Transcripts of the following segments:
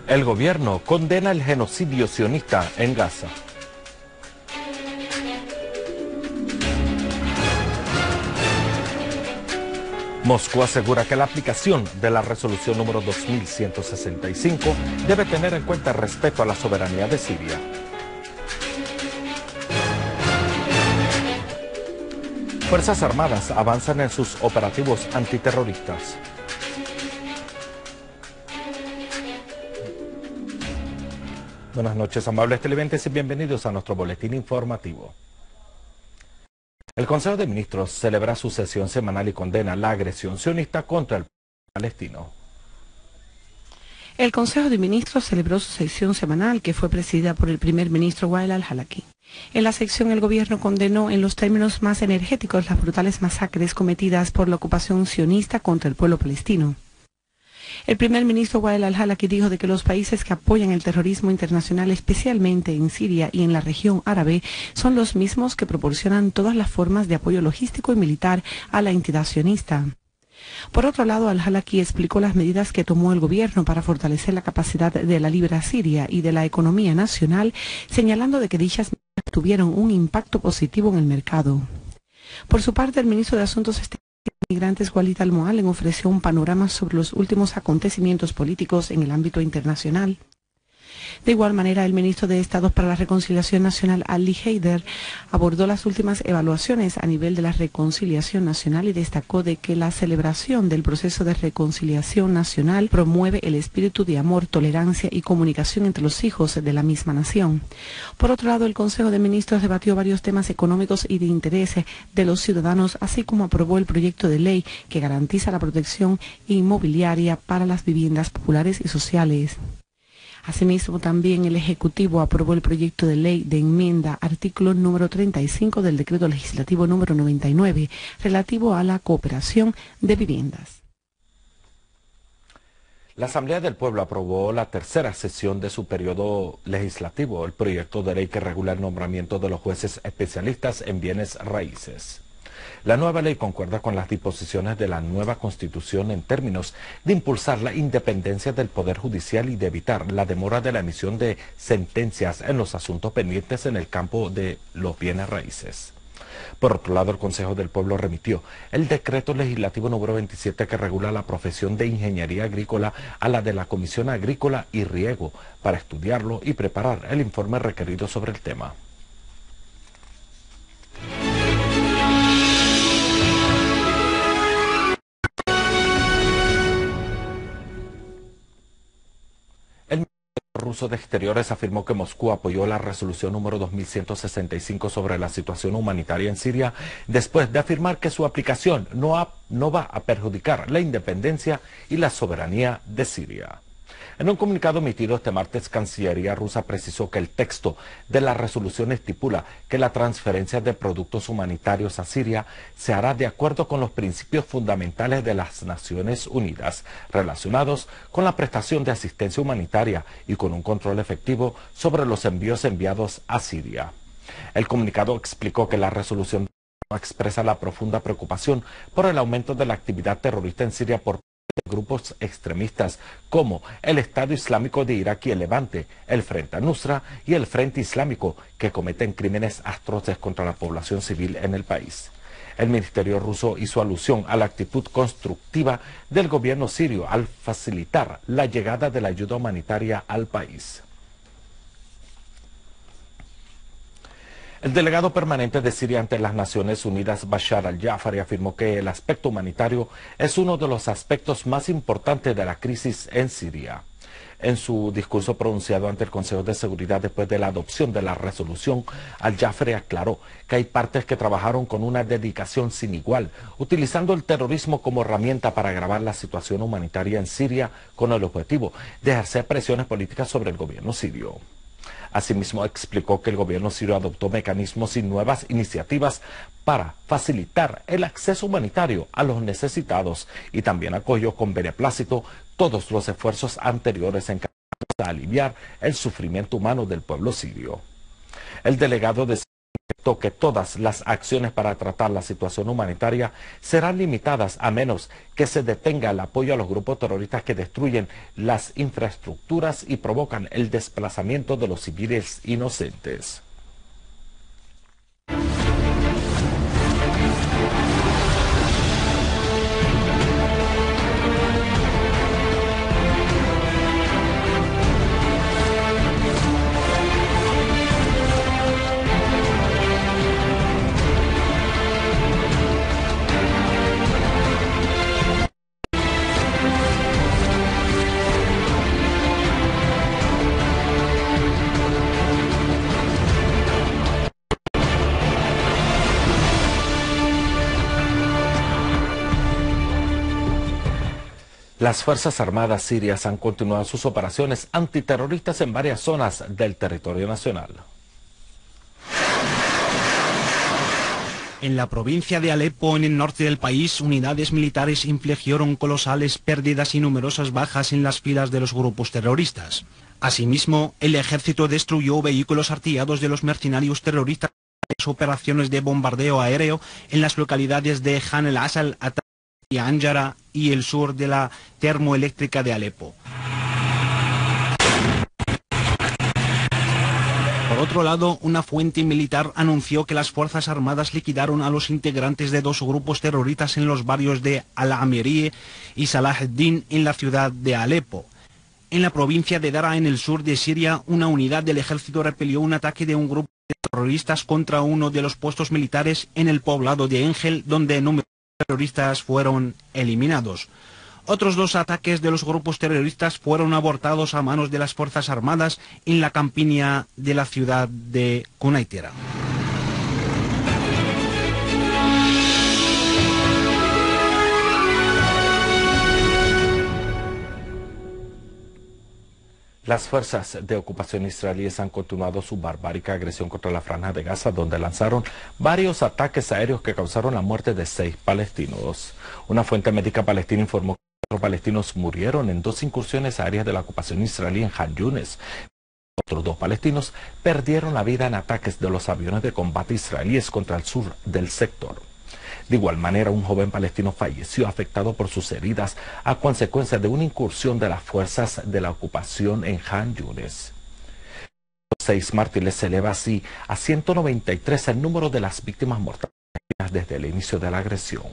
El gobierno condena el genocidio sionista en Gaza. Moscú asegura que la aplicación de la resolución número 2165 debe tener en cuenta el respeto a la soberanía de Siria. Fuerzas Armadas avanzan en sus operativos antiterroristas. Buenas noches, amables televidentes, y bienvenidos a nuestro boletín informativo. El Consejo de Ministros celebra su sesión semanal y condena la agresión sionista contra el pueblo palestino. El Consejo de Ministros celebró su sesión semanal, que fue presidida por el primer ministro Wael al-Halaki. En la sección, el gobierno condenó en los términos más energéticos las brutales masacres cometidas por la ocupación sionista contra el pueblo palestino. El primer ministro Wael al-Halaki dijo de que los países que apoyan el terrorismo internacional, especialmente en Siria y en la región árabe, son los mismos que proporcionan todas las formas de apoyo logístico y militar a la entidad sionista. Por otro lado, al-Halaki explicó las medidas que tomó el gobierno para fortalecer la capacidad de la libra siria y de la economía nacional, señalando de que dichas medidas tuvieron un impacto positivo en el mercado. Por su parte, el ministro de Asuntos Exteriores y Migrantes, Walid al-Mualem, ofreció un panorama sobre los últimos acontecimientos políticos en el ámbito internacional. De igual manera, el ministro de Estado para la Reconciliación Nacional, Ali Haider, abordó las últimas evaluaciones a nivel de la reconciliación nacional y destacó de que la celebración del proceso de reconciliación nacional promueve el espíritu de amor, tolerancia y comunicación entre los hijos de la misma nación. Por otro lado, el Consejo de Ministros debatió varios temas económicos y de interés de los ciudadanos, así como aprobó el proyecto de ley que garantiza la protección inmobiliaria para las viviendas populares y sociales. Asimismo, también el Ejecutivo aprobó el proyecto de ley de enmienda artículo número 35 del Decreto Legislativo número 99, relativo a la cooperación de viviendas. La Asamblea del Pueblo aprobó la tercera sesión de su periodo legislativo, el proyecto de ley que regula el nombramiento de los jueces especialistas en bienes raíces. La nueva ley concuerda con las disposiciones de la nueva Constitución en términos de impulsar la independencia del Poder Judicial y de evitar la demora de la emisión de sentencias en los asuntos pendientes en el campo de los bienes raíces. Por otro lado, el Consejo del Pueblo remitió el decreto legislativo número 27 que regula la profesión de ingeniería agrícola a la de la Comisión Agrícola y Riego para estudiarlo y preparar el informe requerido sobre el tema. El ministro ruso de Exteriores afirmó que Moscú apoyó la resolución número 2165 sobre la situación humanitaria en Siria, después de afirmar que su aplicación no va a perjudicar la independencia y la soberanía de Siria. En un comunicado emitido este martes, Cancillería rusa precisó que el texto de la resolución estipula que la transferencia de productos humanitarios a Siria se hará de acuerdo con los principios fundamentales de las Naciones Unidas, relacionados con la prestación de asistencia humanitaria y con un control efectivo sobre los envíos enviados a Siria. El comunicado explicó que la resolución expresa la profunda preocupación por el aumento de la actividad terrorista en Siria por grupos extremistas como el Estado Islámico de Irak y el Levante, el Frente al-Nusra y el Frente Islámico, que cometen crímenes atroces contra la población civil en el país. El ministerio ruso hizo alusión a la actitud constructiva del gobierno sirio al facilitar la llegada de la ayuda humanitaria al país. El delegado permanente de Siria ante las Naciones Unidas, Bashar al-Jafari, afirmó que el aspecto humanitario es uno de los aspectos más importantes de la crisis en Siria. En su discurso pronunciado ante el Consejo de Seguridad después de la adopción de la resolución, al-Jafari aclaró que hay partes que trabajaron con una dedicación sin igual, utilizando el terrorismo como herramienta para agravar la situación humanitaria en Siria con el objetivo de ejercer presiones políticas sobre el gobierno sirio. Asimismo, explicó que el gobierno sirio adoptó mecanismos y nuevas iniciativas para facilitar el acceso humanitario a los necesitados y también acogió con beneplácito todos los esfuerzos anteriores encaminados a aliviar el sufrimiento humano del pueblo sirio. El delegado de que todas las acciones para tratar la situación humanitaria serán limitadas a menos que se detenga el apoyo a los grupos terroristas que destruyen las infraestructuras y provocan el desplazamiento de los civiles inocentes. Las Fuerzas Armadas sirias han continuado sus operaciones antiterroristas en varias zonas del territorio nacional. En la provincia de Alepo, en el norte del país, unidades militares infligieron colosales pérdidas y numerosas bajas en las filas de los grupos terroristas. Asimismo, el ejército destruyó vehículos artillados de los mercenarios terroristas en operaciones de bombardeo aéreo en las localidades de Jan el-Asal, y Anjara y el sur de la termoeléctrica de Alepo. Por otro lado, una fuente militar anunció que las Fuerzas Armadas liquidaron a los integrantes de dos grupos terroristas en los barrios de Al-Amirie y Salah ad-Din en la ciudad de Alepo. En la provincia de Dara, en el sur de Siria, una unidad del ejército repelió un ataque de un grupo de terroristas contra uno de los puestos militares en el poblado de Engel, donde numerosos terroristas fueron eliminados. Otros dos ataques de los grupos terroristas fueron abortados a manos de las Fuerzas Armadas en la campiña de la ciudad de Cunaitira. Las fuerzas de ocupación israelíes han continuado su barbárica agresión contra la Franja de Gaza, donde lanzaron varios ataques aéreos que causaron la muerte de 6 palestinos. Una fuente médica palestina informó que 4 palestinos murieron en 2 incursiones aéreas de la ocupación israelí en Han Yunis. Otros 2 palestinos perdieron la vida en ataques de los aviones de combate israelíes contra el sur del sector. De igual manera, un joven palestino falleció afectado por sus heridas a consecuencia de una incursión de las fuerzas de la ocupación en Han Yunis. Los 6 mártires se eleva así a 193 el número de las víctimas mortales desde el inicio de la agresión.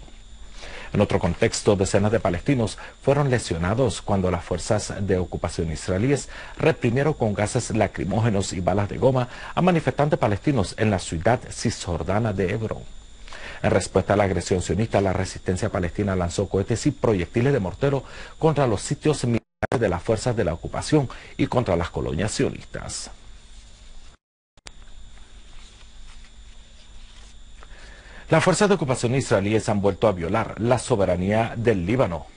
En otro contexto, decenas de palestinos fueron lesionados cuando las fuerzas de ocupación israelíes reprimieron con gases lacrimógenos y balas de goma a manifestantes palestinos en la ciudad cisjordana de Hebrón. En respuesta a la agresión sionista, la resistencia palestina lanzó cohetes y proyectiles de mortero contra los sitios militares de las fuerzas de la ocupación y contra las colonias sionistas. Las fuerzas de ocupación israelíes han vuelto a violar la soberanía del Líbano.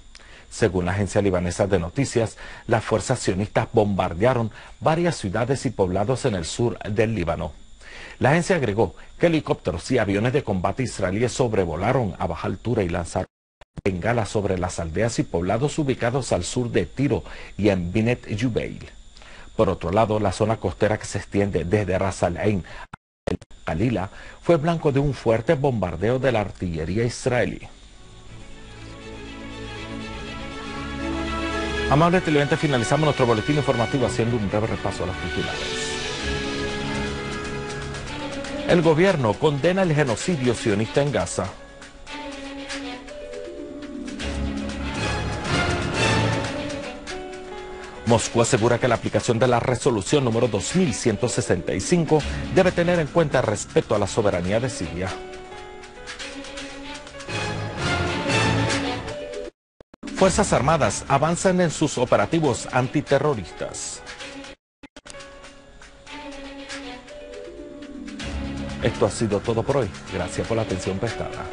Según la agencia libanesa de noticias, las fuerzas sionistas bombardearon varias ciudades y poblados en el sur del Líbano. La agencia agregó que helicópteros y aviones de combate israelíes sobrevolaron a baja altura y lanzaron bengalas sobre las aldeas y poblados ubicados al sur de Tiro y en Binet Jubeil. Por otro lado, la zona costera que se extiende desde Ras al-Ain a Galila fue blanco de un fuerte bombardeo de la artillería israelí. Amables televidentes, finalizamos nuestro boletín informativo haciendo un breve repaso a los titulares. El gobierno condena el genocidio sionista en Gaza. Moscú asegura que la aplicación de la resolución número 2165 debe tener en cuenta el respeto a la soberanía de Siria. Fuerzas Armadas avanzan en sus operativos antiterroristas. Esto ha sido todo por hoy. Gracias por la atención prestada.